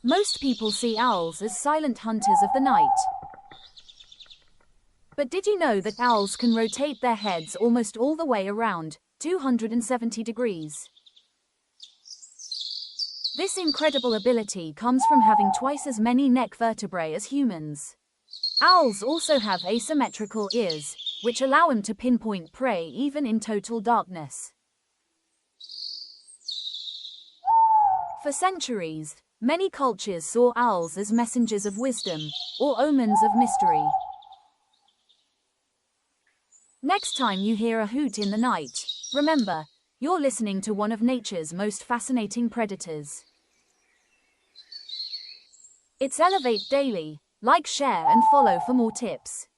Most people see owls as silent hunters of the night. But did you know that owls can rotate their heads almost all the way around, 270 degrees? This incredible ability comes from having twice as many neck vertebrae as humans. Owls also have asymmetrical ears, which allow them to pinpoint prey even in total darkness. For centuries, many cultures saw owls as messengers of wisdom, or omens of mystery. Next time you hear a hoot in the night, remember, you're listening to one of nature's most fascinating predators. It's Elevate Daily. Like, share and follow for more tips.